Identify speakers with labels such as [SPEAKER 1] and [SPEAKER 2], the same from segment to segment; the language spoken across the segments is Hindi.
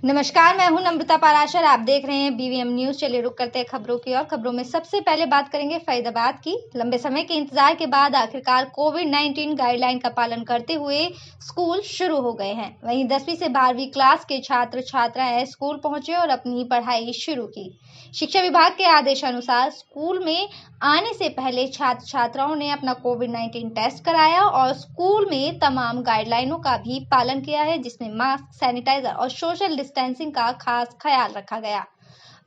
[SPEAKER 1] नमस्कार, मैं हूं नम्रता पाराशर। आप देख रहे हैं बीवीएम न्यूज। चलिए रुक करते हैं खबरों की और खबरों में सबसे पहले बात करेंगे फरीदाबाद की। लंबे समय के इंतजार के बाद आखिरकार कोविड-19 गाइडलाइन का पालन करते हुए स्कूल शुरू हो गए हैं। वहीं 10वीं से 12वीं क्लास के छात्र छात्राएं स्कूल पहुंचे और अपनी पढ़ाई शुरू की। शिक्षा विभाग के आदेशानुसार स्कूल में आने से पहले छात्र छात्राओं ने अपना कोविड-19 टेस्ट कराया और स्कूल में तमाम गाइडलाइनों का भी पालन किया है, जिसमें मास्क, सैनिटाइजर और सोशल डिस्टेंसिंग का खास ख्याल रखा गया।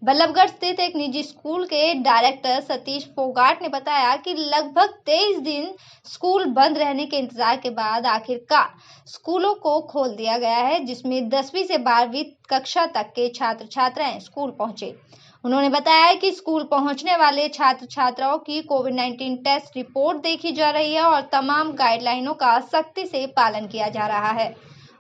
[SPEAKER 1] बल्लभगढ़ स्थित एक निजी स्कूल के डायरेक्टर सतीश फोगाट ने बताया कि लगभग 23 दिन स्कूल बंद रहने के इंतजार के बाद आखिरकार स्कूलों को खोल दिया गया है, जिसमें 10वीं से 12वीं कक्षा तक के छात्र छात्राएं स्कूल पहुंचे। उन्होंने बताया कि स्कूल पहुंचने वाले छात्र छात्राओं की कोविड-19 टेस्ट रिपोर्ट देखी जा रही है और तमाम गाइडलाइनों का सख्ती से पालन किया जा रहा है।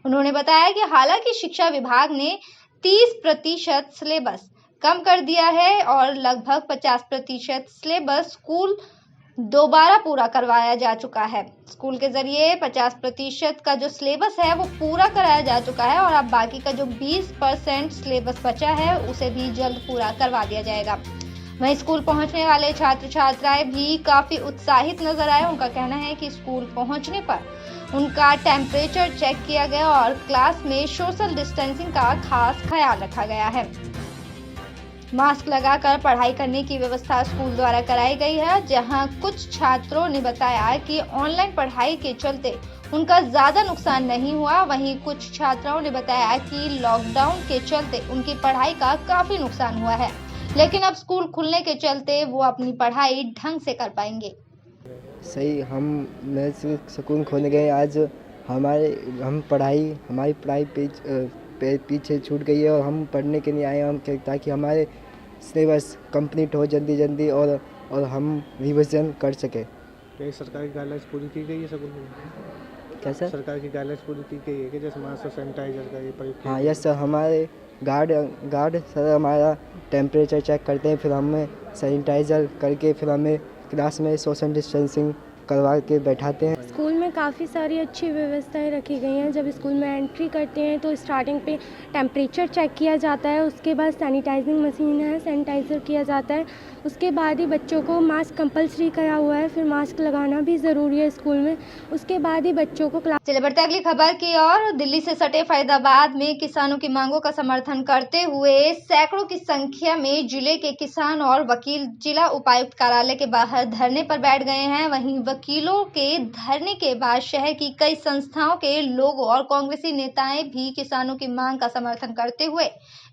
[SPEAKER 1] उन्होंने बताया कि हालांकि शिक्षा विभाग ने 30% सिलेबस कम कर दिया है और लगभग 50% सिलेबस स्कूल दोबारा पूरा करवाया जा चुका है। स्कूल के जरिए 50% का जो सिलेबस है वो पूरा कराया जा चुका है और अब बाकी का जो 20% सिलेबस बचा है उसे भी जल्द पूरा करवा दिया जाएगा। वहीं स्कूल पहुंचने वाले छात्र छात्राएं भी काफी उत्साहित नजर आए। उनका कहना है कि स्कूल पहुंचने पर उनका टेम्परेचर चेक किया गया और क्लास में सोशल डिस्टेंसिंग का खास ख्याल रखा गया है। मास्क लगाकर पढ़ाई करने की व्यवस्था स्कूल द्वारा कराई गई है। जहां कुछ छात्रों ने बताया कि ऑनलाइन पढ़ाई के चलते उनका ज्यादा नुकसान नहीं हुआ, वहीं कुछ छात्राओं ने बताया कि लॉकडाउन के चलते उनकी पढ़ाई का काफी नुकसान हुआ है, लेकिन अब स्कूल खुलने के चलते वो अपनी पढ़ाई ढंग से कर पाएंगे।
[SPEAKER 2] सही, मैं स्कूल खोलने गए आज हमारी पढ़ाई पीछे छूट गई है और हम पढ़ने के लिए आए हैं ताकि हमारे सिलेबस कंप्लीट हो जल्दी और हम रिवीजन कर सके।
[SPEAKER 3] क्या सरकार की गाइडलाइंस पूरी की गई है स्कूल में?
[SPEAKER 2] क्या सर?
[SPEAKER 3] सरकार की गाइडलाइंस पूरी की गई है कि जैसे मास्क और सैनिटाइजर का ये प्रयोग?
[SPEAKER 2] हाँ, यस सर। हमारे गार्ड सर हमारा टेम्परेचर चेक करते हैं, फिर हमें सैनिटाइजर करके फिर हमें क्लास में सोशल डिस्टेंसिंग करवा के बैठाते हैं।
[SPEAKER 4] स्कूल में काफ़ी सारी अच्छी व्यवस्थाएं रखी गई हैं। जब स्कूल में एंट्री करते हैं तो स्टार्टिंग पे टेम्परेचर चेक किया जाता है, उसके बाद सैनिटाइजिंग मशीन है, सैनिटाइज़र किया जाता है, उसके बाद ही बच्चों को मास्क कंपलसरी करा हुआ है, फिर मास्क लगाना भी ज़रूरी है स्कूल में, उसके बाद ही बच्चों को क्लास।
[SPEAKER 1] चलिए बढ़ते अगली खबर की ओर। दिल्ली से सटे फरीदाबाद में किसानों की मांगों का समर्थन करते हुए सैकड़ों की संख्या में जिले के किसान और वकील जिला उपायुक्त कार्यालय के बाहर धरने पर बैठ गए हैं। वहीं वकीलों के धरने के बाद शहर की कई संस्थाओं के लोगों और कांग्रेसी नेताएं भी किसानों की मांग का समर्थन करते हुए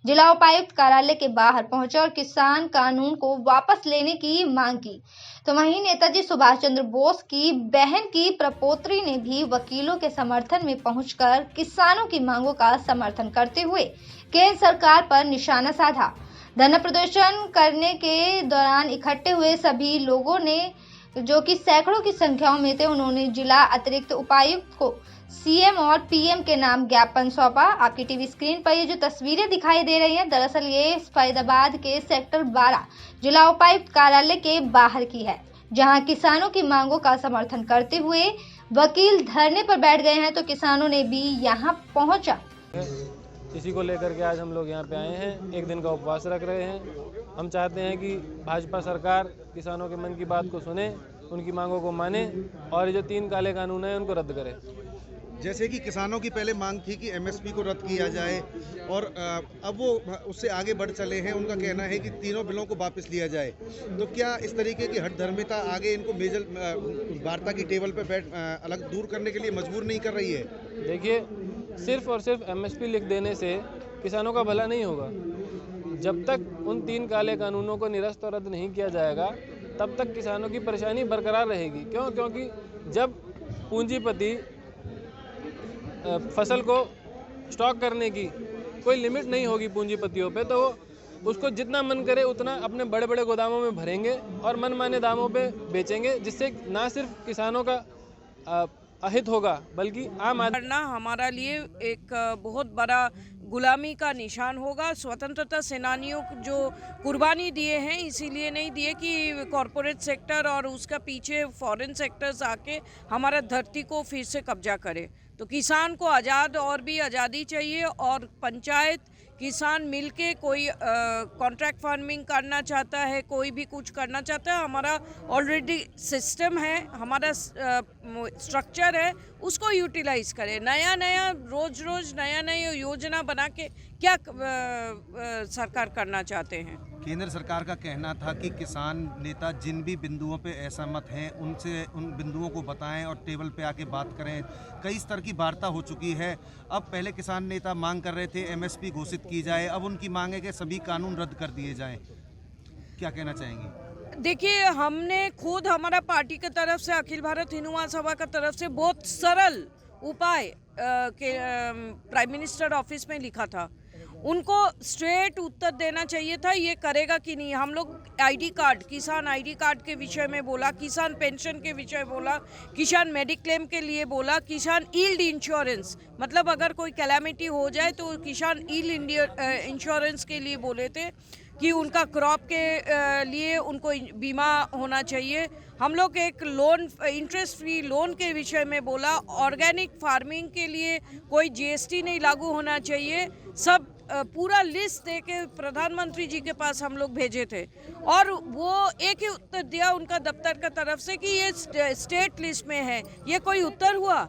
[SPEAKER 1] जिला उपायुक्त कार्यालय के बाहर पहुंचे और किसान कानून को वापस लेने की मांग की। तो वहीं नेताजी सुभाष चंद्र बोस की बहन की प्रपोत्री ने भी वकीलों के समर्थन में पहुंचकर किसानों की मांगों का समर्थन करते हुए केंद्र सरकार पर निशाना साधा। धरना प्रदर्शन करने के दौरान इकट्ठे हुए सभी लोगों ने, जो कि सैकड़ों की संख्याओं में थे, उन्होंने जिला अतिरिक्त उपायुक्त को सीएम और पीएम के नाम ज्ञापन सौंपा। आपकी टीवी स्क्रीन पर ये जो तस्वीरें दिखाई दे रही हैं, दरअसल ये फरीदाबाद के सेक्टर 12 जिला उपायुक्त कार्यालय के बाहर की है, जहां किसानों की मांगों का समर्थन करते हुए वकील धरने पर बैठ गए हैं, तो किसानों ने भी यहां पहुंचा।
[SPEAKER 5] इसी को लेकर के आज हम लोग यहाँ पे आए हैं, एक दिन का उपवास रख रहे हैं। हम चाहते हैं कि भाजपा सरकार किसानों के मन की बात को सुने, उनकी मांगों को माने और ये जो 3 काले कानून हैं उनको रद्द करे।
[SPEAKER 6] जैसे कि किसानों की पहले मांग थी कि एमएसपी को रद्द किया जाए और अब वो उससे आगे बढ़ चले हैं। उनका कहना है कि तीनों बिलों को वापस लिया जाए। तो क्या इस तरीके की हठधर्मिता आगे इनको मेजर वार्ता की टेबल पर बैठ अलग दूर करने के लिए मजबूर नहीं कर रही है?
[SPEAKER 5] देखिए, सिर्फ और सिर्फ एमएसपी लिख देने से किसानों का भला नहीं होगा। जब तक उन 3 काले कानूनों को निरस्त और रद्द नहीं किया जाएगा तब तक किसानों की परेशानी बरकरार रहेगी। क्योंकि जब पूंजीपति फसल को स्टॉक करने की कोई लिमिट नहीं होगी पूंजीपतियों पे, तो वो उसको जितना मन करे उतना अपने बड़े बड़े गोदामों में भरेंगे और मनमाने दामों पे बेचेंगे, जिससे ना सिर्फ किसानों का अहित होगा बल्कि आम आदमी।
[SPEAKER 7] करना हमारा लिए एक बहुत बड़ा गुलामी का निशान होगा। स्वतंत्रता सेनानियों जो कुर्बानी दिए हैं, इसीलिए नहीं दिए कि कॉरपोरेट सेक्टर और उसका पीछे फॉरेन सेक्टर्स आके हमारा धरती को फिर से कब्जा करे। तो किसान को आज़ाद और भी आज़ादी चाहिए और पंचायत किसान मिलके कोई कॉन्ट्रैक्ट फार्मिंग करना चाहता है, कोई भी कुछ करना चाहता है, हमारा ऑलरेडी सिस्टम है, हमारा स्ट्रक्चर है, उसको यूटिलाइज करें। नया रोज नया योजना बना के क्या सरकार करना चाहते हैं।
[SPEAKER 6] केंद्र सरकार का कहना था कि किसान नेता जिन भी बिंदुओं पे असहमत हैं उनसे उन बिंदुओं को बताएं और टेबल पे आके बात करें। कई स्तर की वार्ता हो चुकी है। अब पहले किसान नेता मांग कर रहे थे एमएसपी घोषित की जाए, अब उनकी मांग है कि सभी कानून रद्द कर दिए जाएं। क्या कहना चाहेंगी?
[SPEAKER 7] देखिए, हमने खुद हमारा पार्टी की तरफ से, अखिल भारत हिंदू महासभा की तरफ से बहुत सरल उपाय के प्राइम मिनिस्टर ऑफिस में लिखा था। उनको स्ट्रेट उत्तर देना चाहिए था, ये करेगा कि नहीं। हम लोग आईडी कार्ड, किसान आईडी कार्ड के विषय में बोला, किसान पेंशन के विषय बोला, किसान मेडिक्लेम के लिए बोला, किसान ईल्ड इंश्योरेंस, मतलब अगर कोई कैलामिटी हो जाए तो किसान ईल्ड इंश्योरेंस के लिए बोले थे कि उनका क्रॉप के लिए उनको बीमा होना चाहिए। हम लोग एक लोन, इंटरेस्ट फ्री लोन के विषय में बोला। ऑर्गेनिक फार्मिंग के लिए कोई जीएसटी नहीं लागू होना चाहिए। सब पूरा लिस्ट दे के प्रधानमंत्री जी के पास हम लोग भेजे थे और वो एक ही उत्तर दिया उनका दफ्तर का तरफ से कि ये स्टेट लिस्ट में है। ये कोई उत्तर हुआ?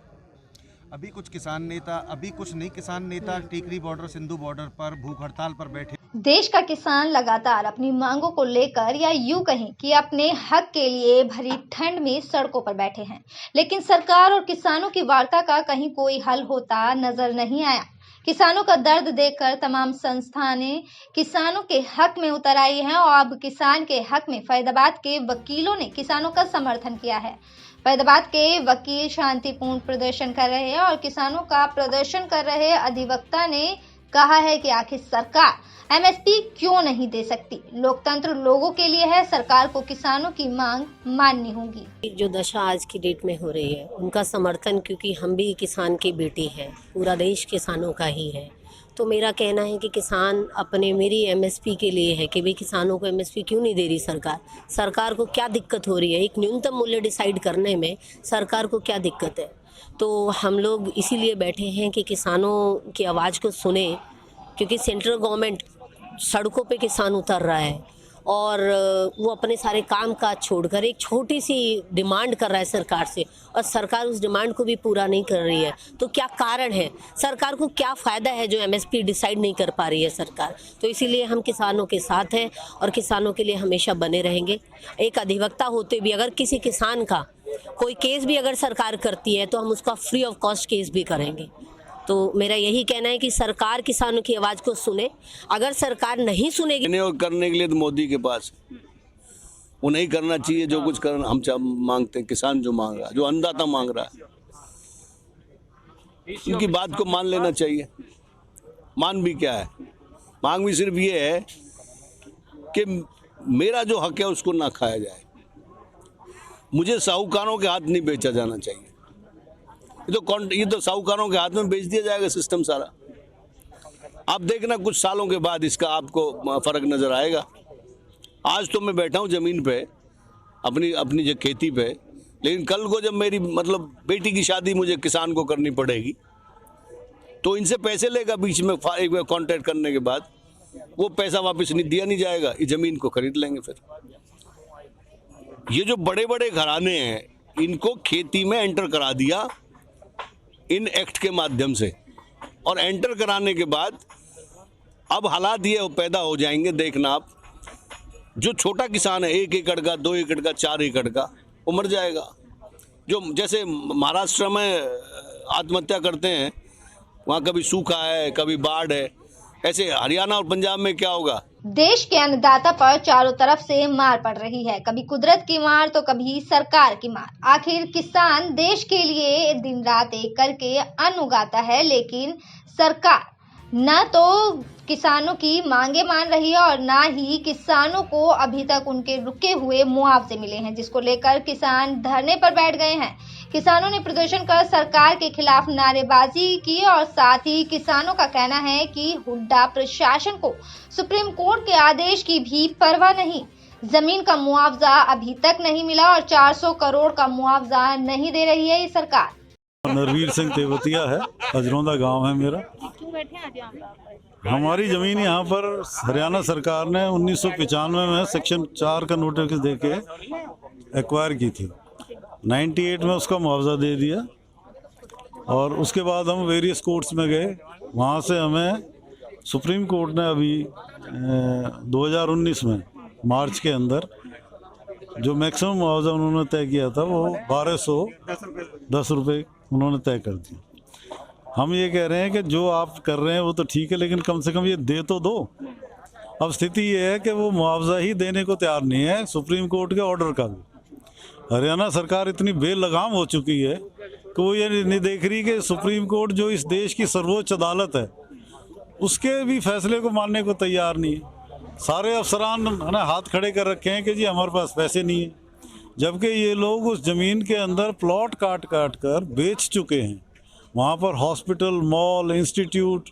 [SPEAKER 6] अभी कुछ किसान नेता, अभी कुछ नहीं किसान नेता टिकरी बॉर्डर, सिंधु बॉर्डर पर भूख हड़ताल पर बैठे।
[SPEAKER 1] देश का किसान लगातार अपनी मांगों को लेकर, या यूं कहें कि अपने हक के लिए भरी ठंड में सड़कों पर बैठे हैं, लेकिन सरकार और किसानों की वार्ता का कहीं कोई हल होता नजर नहीं आया। किसानों का दर्द देखकर तमाम संस्थानें किसानों के हक में उतर आई हैं और अब किसान के हक में फैजाबाद के वकीलों ने किसानों का समर्थन किया है। फैजाबाद के वकील शांतिपूर्ण प्रदर्शन कर रहे हैं और किसानों का प्रदर्शन कर रहे अधिवक्ता ने कहा है कि आखिर सरकार एमएसपी क्यों नहीं दे सकती। लोकतंत्र लोगों के लिए है, सरकार को किसानों की मांग माननी होगी।
[SPEAKER 8] जो दशा आज की डेट में हो रही है उनका समर्थन, क्योंकि हम भी किसान की बेटी है, पूरा देश किसानों का ही है, तो मेरा कहना है कि किसान अपने, मेरी एमएसपी के लिए है कि भाई किसानों को एमएसपी क्यों नहीं दे रही सरकार को क्या दिक्कत हो रही है, एक न्यूनतम मूल्य डिसाइड करने में सरकार को क्या दिक्कत है। तो हम लोग इसीलिए बैठे हैं कि किसानों की आवाज़ को सुने, क्योंकि सेंट्रल गवर्नमेंट सड़कों पे किसान उतर रहा है और वो अपने सारे काम काज छोड़कर एक छोटी सी डिमांड कर रहा है सरकार से, और सरकार उस डिमांड को भी पूरा नहीं कर रही है। तो क्या कारण है, सरकार को क्या फ़ायदा है जो एमएसपी डिसाइड नहीं कर पा रही है सरकार। तो इसीलिए हम किसानों के साथ हैं और किसानों के लिए हमेशा बने रहेंगे। एक अधिवक्ता होते भी अगर किसी किसान का कोई केस भी अगर सरकार करती है तो हम उसका फ्री ऑफ कॉस्ट केस भी करेंगे। तो मेरा यही कहना है कि सरकार किसानों की आवाज़ को सुने। अगर सरकार नहीं सुनेगी
[SPEAKER 9] करने के लिए तो मोदी के पास वो नहीं करना चाहिए जो कुछ करना हम मांगते हैं। किसान जो मांग रहा है, जो अन्नदाता मांग रहा है, उनकी बात को मान लेना चाहिए। मान भी क्या है, मांग भी सिर्फ ये है कि मेरा जो हक है उसको ना खाया जाए, मुझे साहूकारों के हाथ नहीं बेचा जाना चाहिए। ये तो साहूकारों के हाथ में बेच दिया जाएगा सिस्टम सारा। आप देखना कुछ सालों के बाद इसका आपको फर्क नजर आएगा। आज तो मैं बैठा हूँ जमीन पे अपनी खेती पे, लेकिन कल को जब मेरी बेटी की शादी मुझे किसान को करनी पड़ेगी तो इनसे पैसे लेगा बीच में एक बार कॉन्ट्रैक्ट करने के बाद, वो पैसा वापस नहीं दिया नहीं जाएगा, ये जमीन को खरीद लेंगे। फिर ये जो बड़े बड़े घराने हैं इनको खेती में एंटर करा दिया इन एक्ट के माध्यम से, और एंटर कराने के बाद अब हालात ये पैदा हो जाएंगे, देखना आप, जो छोटा किसान है 1 एकड़ का, 2 एकड़ का, 4 एकड़ का, वो मर जाएगा। जो जैसे महाराष्ट्र में आत्महत्या करते हैं, वहाँ कभी सूखा है, कभी बाढ़ है, ऐसे हरियाणा और पंजाब में क्या होगा।
[SPEAKER 1] देश के अन्नदाता पर चारों तरफ से मार पड़ रही है, कभी कुदरत की मार तो कभी सरकार की मार। आखिर किसान देश के लिए दिन रात एक करके अन्न उगाता है, लेकिन सरकार न तो किसानों की मांगे मान रही है और ना ही किसानों को अभी तक उनके रुके हुए मुआवजे मिले हैं, जिसको लेकर किसान धरने पर बैठ गए हैं। किसानों ने प्रदर्शन कर सरकार के खिलाफ नारेबाजी की और साथ ही किसानों का कहना है कि हुड्डा प्रशासन को सुप्रीम कोर्ट के आदेश की भी परवाह नहीं। जमीन का मुआवजा अभी तक नहीं मिला और 400 करोड़ का मुआवजा नहीं दे रही है ये सरकार।
[SPEAKER 10] नरवीर सिंह तेवतिया है, अजरौंदा गांव है मेरा।
[SPEAKER 11] क्यों बैठे हैं आज यहाँ पे?
[SPEAKER 10] हमारी ज़मीन यहाँ पर हरियाणा सरकार ने 1995 में सेक्शन 4 का नोटिस दे के एक्वायर की थी। 98 में उसका मुआवजा दे दिया और उसके बाद हम वेरियस कोर्ट्स में गए। वहाँ से हमें सुप्रीम कोर्ट ने अभी 2019 में मार्च के अंदर जो मैक्सिमम मुआवजा उन्होंने तय किया था वो 1210 रुपये उन्होंने तय कर दिया। हम ये कह रहे हैं कि जो आप कर रहे हैं वो तो ठीक है, लेकिन कम से कम ये दे तो दो। अब स्थिति ये है कि वो मुआवजा ही देने को तैयार नहीं है, सुप्रीम कोर्ट के ऑर्डर का भी। हरियाणा सरकार इतनी बेलगाम हो चुकी है कि वो ये नहीं देख रही कि सुप्रीम कोर्ट जो इस देश की सर्वोच्च अदालत है उसके भी फैसले को मानने को तैयार नहीं है। सारे अफसरान है ना हाथ खड़े कर रखे हैं कि जी हमारे पास पैसे नहीं है, जबकि ये लोग उस ज़मीन के अंदर प्लॉट काट काट कर बेच चुके हैं। वहाँ पर हॉस्पिटल, मॉल, इंस्टीट्यूट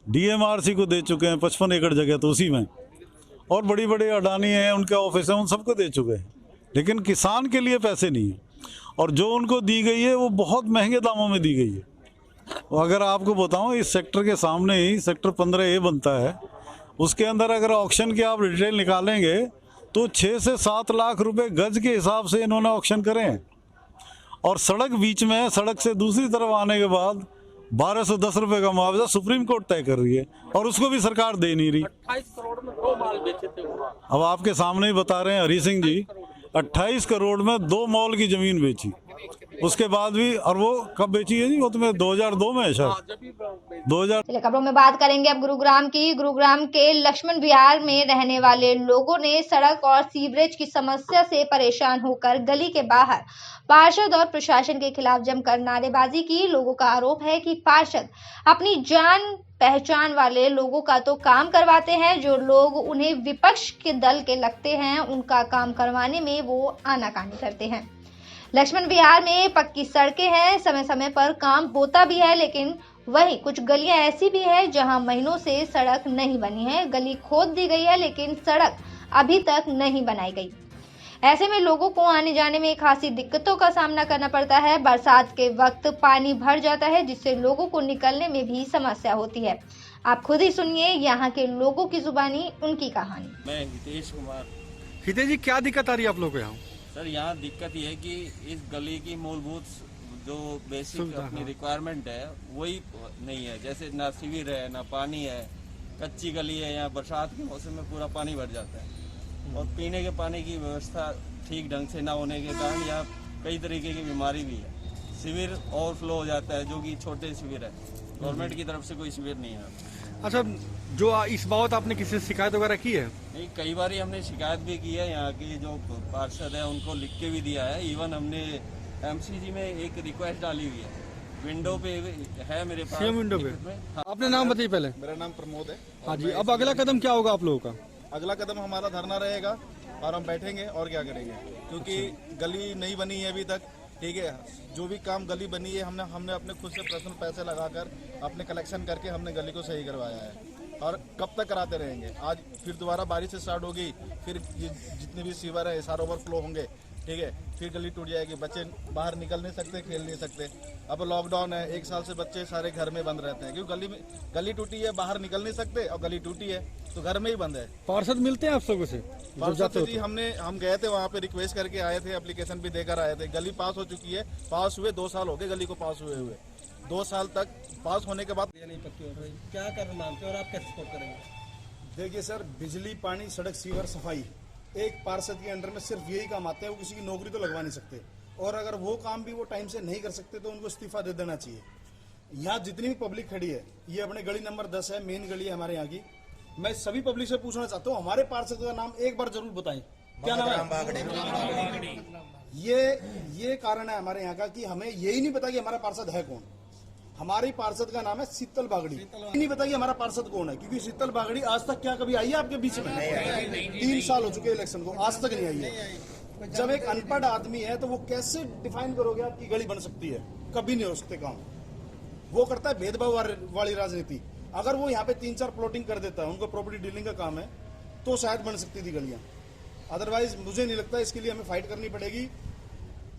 [SPEAKER 10] डीएमआरसी को दे चुके हैं 55 एकड़ जगह तो उसी में, और बड़ी बड़ी अडानी हैं उनके ऑफिस हैं उन सबको दे चुके हैं, लेकिन किसान के लिए पैसे नहीं है। और जो उनको दी गई है वो बहुत महंगे दामों में दी गई है। अगर आपको बताऊं, इस सेक्टर के सामने ही सेक्टर 15A बनता है, उसके अंदर अगर ऑक्शन की आप डिटेल निकालेंगे तो 6 से 7 लाख रुपए गज के हिसाब से इन्होंने ऑक्शन करे हैं। और सड़क बीच में है, सड़क से दूसरी तरफ आने के बाद 1210 रुपए का मुआवजा सुप्रीम कोर्ट तय कर रही है और उसको भी सरकार दे नहीं रही।
[SPEAKER 11] 28 करोड़ में 2 मॉल बेचे थे।
[SPEAKER 10] अब आपके सामने ही बता रहे हैं हरी सिंह जी, 28 करोड़ में 2 मॉल की जमीन बेची। उसके बाद भी, और वो कब बेची है जी? वो तुम्हें 2002 में है शायद, 2000।
[SPEAKER 1] चलिए खबरों में बात करेंगे अब गुरुग्राम की। गुरुग्राम के लक्ष्मण विहार में रहने वाले लोगों ने सड़क और सीवरेज की समस्या से परेशान होकर गली के बाहर पार्षद और प्रशासन के खिलाफ जमकर नारेबाजी की। लोगों का आरोप है कि पार्षद अपनी जान पहचान वाले लोगों का तो काम करवाते हैं, जो लोग उन्हें विपक्ष के दल के लगते हैं उनका काम करवाने में वो आनाकानी करते हैं। लक्ष्मण विहार में पक्की सड़कें हैं, समय समय पर काम होता भी है, लेकिन वहीं कुछ गलियां ऐसी भी है जहां महीनों से सड़क नहीं बनी है। गली खोद दी गई है लेकिन सड़क अभी तक नहीं बनाई गई। ऐसे में लोगों को आने जाने में खासी दिक्कतों का सामना करना पड़ता है। बरसात के वक्त पानी भर जाता है जिससे लोगों को निकलने में भी समस्या होती है। आप खुद ही सुनिए यहाँ के लोगों की जुबानी, उनकी कहानी।
[SPEAKER 12] मैं हितेश कुमार।
[SPEAKER 3] हितेश जी, क्या दिक्कत आ रही है आप लोगों को यहाँ?
[SPEAKER 12] सर, यहाँ दिक्कत ये है कि इस गली की मूलभूत जो बेसिक अपनी रिक्वायरमेंट है वही नहीं है। जैसे ना सीवर है, ना पानी है, कच्ची गली है। यहाँ बरसात के मौसम में पूरा पानी भर जाता है और पीने के पानी की व्यवस्था ठीक ढंग से ना होने के कारण यहाँ कई तरीके की बीमारी भी है। सीवर ओवरफ्लो हो जाता है, जो कि छोटे सीवर है, गवर्नमेंट की तरफ से कोई सीवर नहीं है।
[SPEAKER 3] अच्छा, जो इस बाबत आपने किसी से शिकायत वगैरह की है?
[SPEAKER 12] नहीं, कई बार हमने शिकायत भी की है। यहाँ के जो पार्षद है उनको लिख के भी दिया है। इवन हमने एमसीजी में एक रिक्वेस्ट डाली हुई है, विंडो पे है मेरे पास।
[SPEAKER 3] विंडो पे? हाँ। आपने नाम बताइए पहले।
[SPEAKER 13] मेरा नाम प्रमोद है।
[SPEAKER 3] हाँ जी, अब अगला कदम क्या होगा आप लोगों का?
[SPEAKER 13] अगला कदम हमारा धरना रहेगा और हम बैठेंगे और क्या करेंगे, क्योंकि गली नहीं बनी है अभी तक। ठीक है, जो भी काम गली बनी है हमने अपने खुद से पर्सनल पैसे लगाकर अपने कलेक्शन करके हमने गली को सही करवाया है और कब तक कराते रहेंगे। आज फिर दोबारा बारिश से स्टार्ट होगी, फिर जितने भी सीवर है सारे ओवरफ्लो होंगे। ठीक है, फिर गली टूट जाएगी, बच्चे बाहर निकल नहीं सकते, खेल नहीं सकते। अब लॉकडाउन है, 1 साल से बच्चे सारे घर में बंद रहते हैं क्योंकि गली टूटी है, बाहर निकल नहीं सकते और गली टूटी है तो घर में ही बंद है।
[SPEAKER 3] पार्षद मिलते हैं आप लोगों से?
[SPEAKER 13] पार्षद जी हम गए थे वहाँ पे, रिक्वेस्ट करके आए थे, एप्लीकेशन भी देकर आए थे। गली पास हो चुकी है, पास हुए 2 साल हो गए गली को पास हुए 2 साल तक पास होने के बाद
[SPEAKER 11] नहीं पक्की हो रही। क्या करना मानते हैं और आप कैसे सपोर्ट करेंगे?
[SPEAKER 14] देखिए सर, बिजली, पानी, सड़क, सीवर, सफाई एक पार्षद के अंडर में सिर्फ यही काम आते हैं। वो किसी की नौकरी तो लगवा नहीं सकते और अगर वो काम भी वो टाइम से नहीं कर सकते तो उनको इस्तीफा दे देना चाहिए। यहाँ जितनी भी पब्लिक खड़ी है, ये अपने गली नंबर 10 है, मेन गली है हमारे यहाँ की। मैं सभी पब्लिक से पूछना चाहता हूँ, हमारे पार्षद का नाम एक बार जरूर बताएं। क्या नाम है? ये कारण है हमारे यहाँ का कि हमें यही नहीं पता कि हमारा पार्षद है कौन। हमारी पार्षद का नाम है शीतल बागड़ी। नहीं पता कि हमारा पार्षद कौन है, क्योंकि शीतल बागड़ी आज तक क्या कभी आई है आपके बीच में? 3 साल हो चुके इलेक्शन को, आज तक नहीं आई है। जब एक अनपढ़ आदमी है तो वो कैसे डिफाइन करोगे आपकी गली बन सकती है? कभी नहीं हो सकते काम। वो करता है भेदभाव वाली राजनीति। अगर वो यहाँ पे 3-4 प्लॉटिंग कर देता है, उनको प्रॉपर्टी डीलिंग का काम है, तो शायद बन सकती थी गलियां। अदरवाइज मुझे नहीं लगता, इसके लिए हमें फाइट करनी पड़ेगी।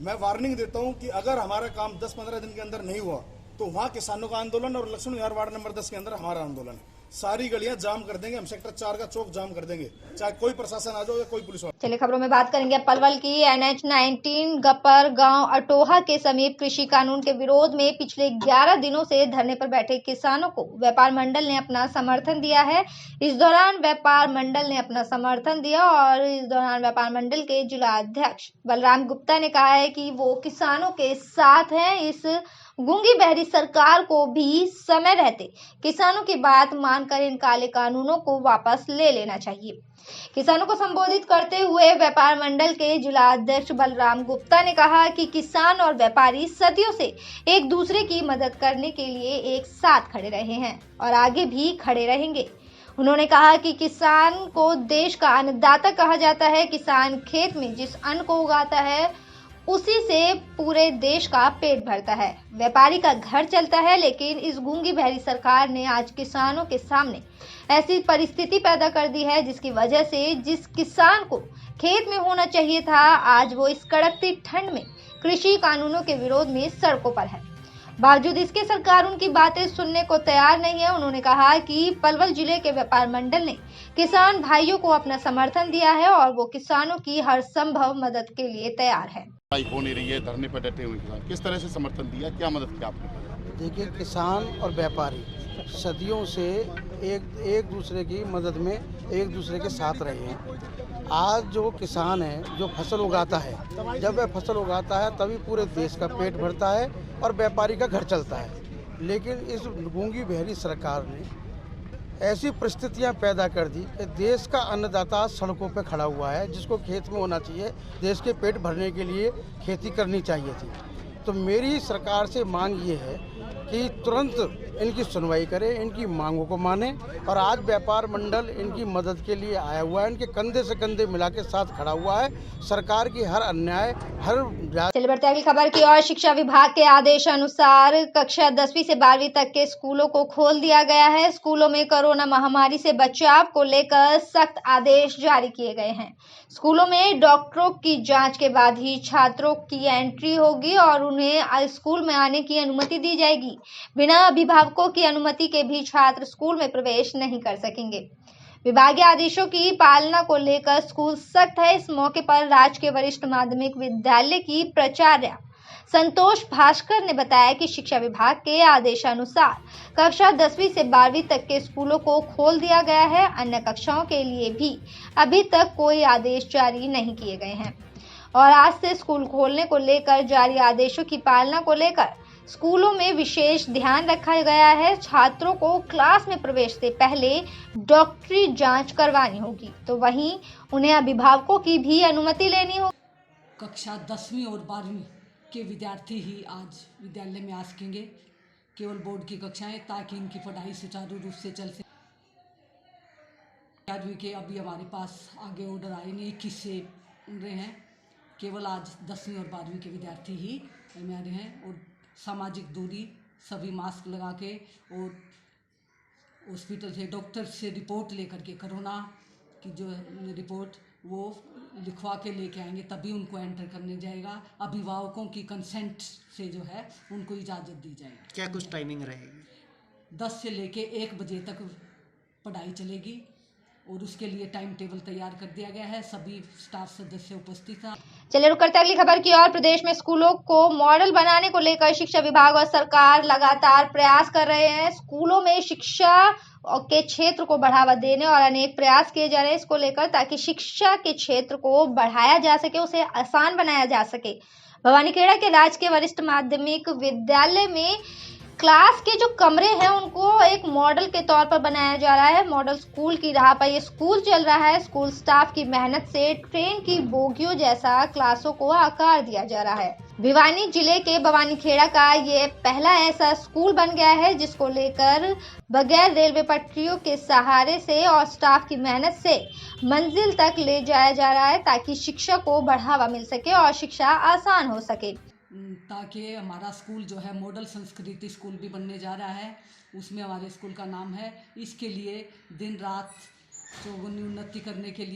[SPEAKER 14] मैं वार्निंग देता हूं कि अगर हमारा काम 10-15 दिन के अंदर नहीं हुआ तो वहां किसानों का आंदोलन और लक्ष्मण विहार वार्ड नंबर 10 के अंदर हमारा आंदोलन है। सारी गलियां जाम कर देंगे, हम सेक्टर 4 का चौक जाम कर देंगे, चाहे कोई प्रशासन आ जाओ या कोई पुलिस वाला।
[SPEAKER 1] चलिए खबरों में बात करेंगे पलवल की। NH 19 गपर गांव अटोहा के समीप कृषि कानून के विरोध में पिछले 11 दिनों से धरने पर बैठे किसानों को व्यापार मंडल ने अपना समर्थन दिया है। इस दौरान व्यापार मंडल ने अपना समर्थन दिया और इस दौरान व्यापार मंडल के जिला अध्यक्ष बलराम गुप्ता ने कहा है कि वो किसानों के साथ हैं। इस गूंगी बहरी सरकार को भी समय रहते किसानों की बात मानकर इन काले कानूनों को वापस ले लेना चाहिए। किसानों को संबोधित करते हुए व्यापार मंडल के जिला अध्यक्ष बलराम गुप्ता ने कहा कि किसान और व्यापारी सदियों से एक दूसरे की मदद करने के लिए एक साथ खड़े रहे हैं और आगे भी खड़े रहेंगे। उन्होंने कहा कि किसान को देश का अन्नदाता कहा जाता है। किसान खेत में जिस अन्न को उगाता है उसी से पूरे देश का पेट भरता है, व्यापारी का घर चलता है। लेकिन इस गूंगी बहरी सरकार ने आज किसानों के सामने ऐसी परिस्थिति पैदा कर दी है जिसकी वजह से जिस किसान को खेत में होना चाहिए था, आज वो इस कड़कती ठंड में कृषि कानूनों के विरोध में सड़कों पर है। बावजूद इसके सरकार उनकी बातें सुनने को तैयार नहीं है। उन्होंने कहा कि पलवल जिले के व्यापार मंडल ने किसान भाइयों को अपना समर्थन दिया है और वो किसानों की हर संभव मदद के लिए तैयार है।
[SPEAKER 15] हो नहीं रही है, धरने पर डटे हुए किसान किस तरह से समर्थन दिया, क्या मदद किया आपने?
[SPEAKER 16] देखिए, किसान और व्यापारी सदियों से एक दूसरे की मदद में एक दूसरे के साथ रहे हैं। आज जो किसान है जो फसल उगाता है, जब वह फसल उगाता है तभी पूरे देश का पेट भरता है और व्यापारी का घर चलता है। लेकिन इस गूंगी बहरी सरकार ने ऐसी परिस्थितियां पैदा कर दी कि देश का अन्नदाता सड़कों पर खड़ा हुआ है, जिसको खेत में होना चाहिए, देश के पेट भरने के लिए खेती करनी चाहिए थी। तो मेरी सरकार से मांग ये है कि तुरंत इनकी सुनवाई करे, इनकी मांगों को माने और आज व्यापार मंडल इनकी मदद के लिए आया हुआ है, इनके कंधे से कंधे मिला के साथ खड़ा हुआ है। सरकार की हर अन्याय
[SPEAKER 1] चलिए बढ़ते अगली खबर की ओर। शिक्षा विभाग के आदेश अनुसार कक्षा 10वीं से 12वीं तक के स्कूलों को खोल दिया गया है। स्कूलों में कोरोना महामारी से बचाव को लेकर सख्त आदेश जारी किए गए हैं। स्कूलों में डॉक्टरों की जांच के बाद ही छात्रों की एंट्री होगी और उन्हें स्कूल में आने की अनुमति दी जाएगी। बिना अभिभावकों की अनुमति के भी छात्र स्कूल में प्रवेश नहीं कर सकेंगे। विभागीय आदेशों की पालना को लेकर स्कूल सख्त है। इस मौके पर राजकीय वरिष्ठ माध्यमिक विद्यालय की प्राचार्य संतोष भास्कर ने बताया कि शिक्षा विभाग के आदेशानुसार कक्षा 10वीं से 12वीं तक के स्कूलों को खोल दिया गया है। अन्य कक्षाओं के लिए भी अभी तक कोई आदेश जारी नहीं किए गए हैं और आज से स्कूल खोलने को लेकर जारी आदेशों की पालना को लेकर स्कूलों में विशेष ध्यान रखा गया है। छात्रों को क्लास में प्रवेश से पहले डॉक्टरी जांच करवानी होगी, तो वहीं उन्हें अभिभावकों की भी अनुमति लेनी होगी।
[SPEAKER 17] कक्षा 10वीं और 12वीं के विद्यार्थी ही आज विद्यालय में आ सकेंगे, केवल बोर्ड की कक्षाएं, ताकि इनकी पढ़ाई सुचारू रूप से चल सके। 11वीं के अभी हमारे पास आगे ऑर्डर आए नहीं, 21 से रहे हैं। केवल आज 10वीं और 12वीं के विद्यार्थी ही में आ रहे हैं और सामाजिक दूरी, सभी मास्क लगा के और हॉस्पिटल से डॉक्टर से रिपोर्ट लेकर के कोरोना की जो रिपोर्ट वो लिखवा के लेके आएंगे, तभी उनको एंटर करने जाएगा। अभिभावकों की कंसेंट से जो है उनको इजाज़त दी जाएगी।
[SPEAKER 3] क्या कुछ टाइमिंग रहेगी?
[SPEAKER 17] 10 से लेके 1 बजे तक पढ़ाई चलेगी और उसके लिए टाइम टेबल तैयार कर दिया गया है। सभी स्टाफ सदस्य उपस्थित हैं।
[SPEAKER 1] चलिए रुक करते अगली खबर की ओर। प्रदेश में स्कूलों को मॉडल बनाने को लेकर शिक्षा विभाग और सरकार लगातार प्रयास कर रहे हैं। स्कूलों में शिक्षा के क्षेत्र को बढ़ावा देने और अनेक प्रयास किए जा रहे हैं इसको लेकर, ताकि शिक्षा के क्षेत्र को बढ़ाया जा सके, उसे आसान बनाया जा सके। भवानीखेड़ा के राजकीय वरिष्ठ माध्यमिक विद्यालय में क्लास के जो कमरे हैं उनको एक मॉडल के तौर पर बनाया जा रहा है। मॉडल स्कूल की राह पर ये स्कूल चल रहा है। स्कूल स्टाफ की मेहनत से ट्रेन की बोगियों जैसा क्लासों को आकार दिया जा रहा है। भिवानी जिले के भवानीखेड़ा का ये पहला ऐसा स्कूल बन गया है जिसको लेकर बगैर रेलवे पटरियों के सहारे से और स्टाफ की मेहनत से मंजिल तक ले जाया जा रहा है, ताकि शिक्षा को बढ़ावा मिल सके और शिक्षा आसान हो सके।
[SPEAKER 17] ताकि हमारा स्कूल जो है मॉडल संस्कृति स्कूल भी बनने जा रहा है, उसमें हमारे स्कूल का नाम है। इसके लिए दिन रात चौगुनी उन्नति करने के लिए